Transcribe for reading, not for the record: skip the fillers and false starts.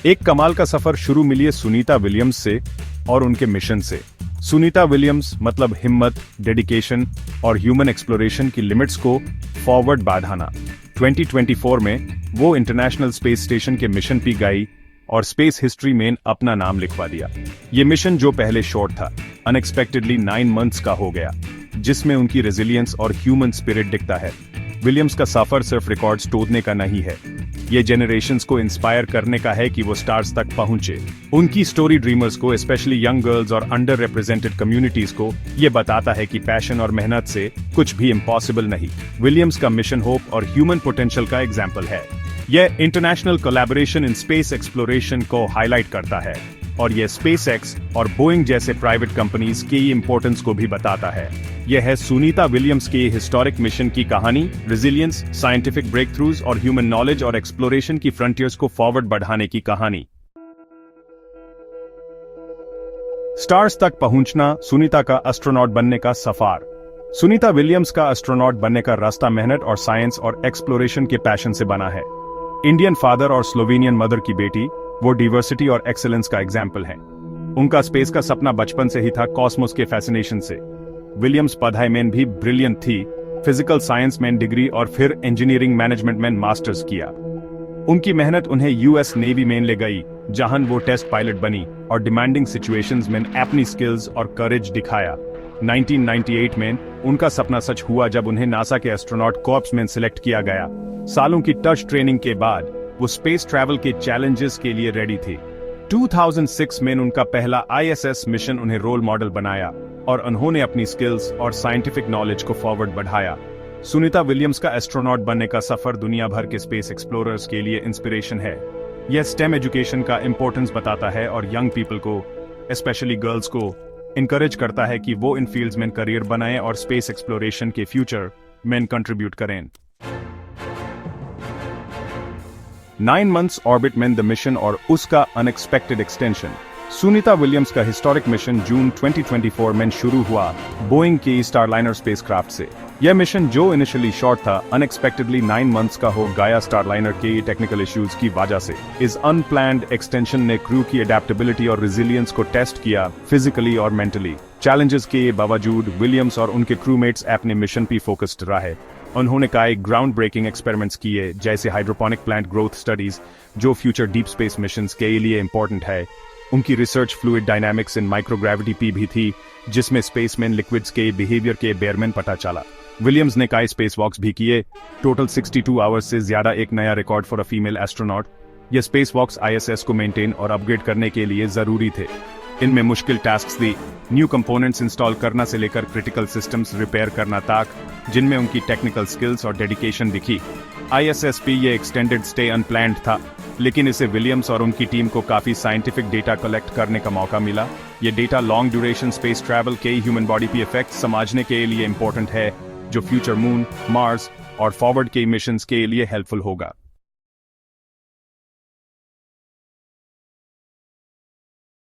एक कमाल का सफर शुरू मिलिए सुनीता विलियम्स से और उनके मिशन से। सुनीता विलियम्स मतलब हिम्मत, डेडिकेशन और ह्यूमन एक्सप्लोरेशन की लिमिट्स को फॉरवर्ड बढ़ाना। 2024 में वो इंटरनेशनल स्पेस स्टेशन के मिशन पे गई और स्पेस हिस्ट्री में अपना नाम लिखवा दिया। ये मिशन जो पहले शॉर्ट था, अनएक्सपेक्टेडली 9 मंथ्स का हो गया, जिसमें उनकी रेजिलियंस और ह्यूमन स्पिरिट दिखता है। विलियम्स का सफर सिर्फ रिकॉर्ड्स तोड़ने का नहीं है, ये जेनरेशंस को इंस्पायर करने का है कि वो स्टार्स तक पहुंचे। उनकी स्टोरी ड्रीमर्स को, स्पेशली यंग गर्ल्स और अंडर रिप्रेजेंटेड कम्युनिटीज को, ये बताता है कि पैशन और मेहनत से कुछ भी इम्पॉसिबल नहीं। विलियम्स का मिशन होप और ह्यूमन पोटेंशियल का एग्जाम्पल है। यह international collaboration in space exploration को हाईलाइट करता है और यह स्पेसएक्स और बोइंग जैसे प्राइवेट कंपनीज की इंपॉर्टेंस को भी बताता है। यह है सुनीता विलियम्स के हिस्टोरिक मिशन की कहानी, रेजिलियंस, साइंटिफिक ब्रेकथ्रूज और ह्यूमन नॉलेज और एक्सप्लोरेशन की फ्रंटियर्स को फॉरवर्ड बढ़ाने की कहानी। स्टार्स तक पहुंचना, सुनीता का एस्ट्रोनॉट बनने का सफर। सुनीता विलियम्स का एस्ट्रोनॉट बनने का रास्ता मेहनत और साइंस और एक्सप्लोरेशन के पैशन से बना है। इंडियन फादर और स्लोवेनियन मदर की बेटी, वो डाइवर्सिटी और एक्सेलेंस का एग्जाम्पल है। उनका स्पेस का सपना बचपन से ही था, कॉस्मोस के फैसिनेशन से। विलियम्स पढ़ाई में भी ब्रिलियंट थी, फिजिकल साइंस में डिग्री और फिर इंजीनियरिंग मैनेजमेंट में मास्टर्स किया। उनकी मेहनत उन्हें यूएस नेवी में ले गई, जहां वो टेस्ट पायलट बनी और डिमांडिंग सिचुएशंस में अपनी स्किल्स और करेज दिखाया। 1998 में उनका सपना सच हुआ जब उन्हें नासा के एस्ट्रोनॉट कॉर्प्स में सिलेक्ट किया गया। सालों की टफ ट्रेनिंग के बाद वो स्पेस ट्रैवल के चैलेंजेस के लिए रेडी थे। 2006 में उनका पहला आईएसएस मिशन उन्हें रोल मॉडल बनाया और उन्होंने अपनी स्किल्स और साइंटिफिक नॉलेज को फॉरवर्ड बढ़ाया। सुनीता विलियम्स का एस्ट्रोनॉट बनने का सफर दुनिया भर के स्पेस एक्सप्लोरर्स के लिए इंस्पिरेशन है। यह स्टेम एजुकेशन का इंपॉर्टेंस बताता है और यंग पीपल को, स्पेशली गर्ल्स को, इनकरेज करता है कि वो इन फील्ड्स में करियर बनाएं और स्पेस एक्सप्लोरेशन के फ्यूचर में कंट्रीब्यूट करें। 9 मंथ्स ऑर्बिट में द मिशन और उसका अनएक्सपेक्टेड एक्सटेंशन। सुनीता विलियम्स का हिस्टोरिक मिशन जून 2024 में शुरू हुआ बोइंग की स्टारलाइनर स्पेसक्राफ्ट से। यह मिशन जो इनिशियली शॉर्ट था, अनएक्सपेक्टेडली 9 मंथ्स का हो गया स्टारलाइनर के टेक्निकल इश्यूज की वजह से। इस अनप्लान्ड एक्सटेंशन ने क्रू की अडेप्टेबिलिटी और रेजिलियंस को टेस्ट किया, फिजिकली और मेंटली। चैलेंजेस के बावजूद विलियम्स और उनके क्रूमेट्स अपने मिशन पे फोकस्ड रहे। उन्होंने कई ग्राउंड ब्रेकिंग एक्सपेरिमेंट्स किए, जैसे हाइड्रोपोनिक प्लांट ग्रोथ स्टडीज, जो फ्यूचर डीप स्पेस मिशंस के लिए इंपॉर्टेंट है। उनकी रिसर्च फ्लूइड डायनामिक्स इन माइक्रोग्रेविटी पे भी थी, जिसमें स्पेस में लिक्विड्स के बिहेवियर के बारे में पता चला। विलियम्स ने कई स्पेस वॉक्स भी किए, टोटल 62 आवर्स से ज्यादा, एक नया record for a female astronaut. ये स्पेस वॉक्स आईएसएस को मेंटेन और अपग्रेड करने के लिए जरूरी थे। इनमें मुश्किल टास्क्स थी, न्यू कंपोनेंट्स इंस्टॉल करना से लेकर क्रिटिकल सिस्टम्स रिपेयर करना तक, जिनमें उनकी टेक्निकल स्किल्स और डेडिकेशन दिखी। आईएसएस पे ये एक्सटेंडेड स्टे अनप्लान्ड था, लेकिन इसे विलियम्स और उनकी टीम को काफी साइंटिफिक डेटा कलेक्ट करने का मौका मिला। ये data long duration space travel के ह्यूमन बॉडी पे इफेक्ट समझने के लिए इंपॉर्टेंट है, जो फ्यूचर मून, मार्स और फॉरवर्ड के मिशंस के लिए हेल्पफुल होगा।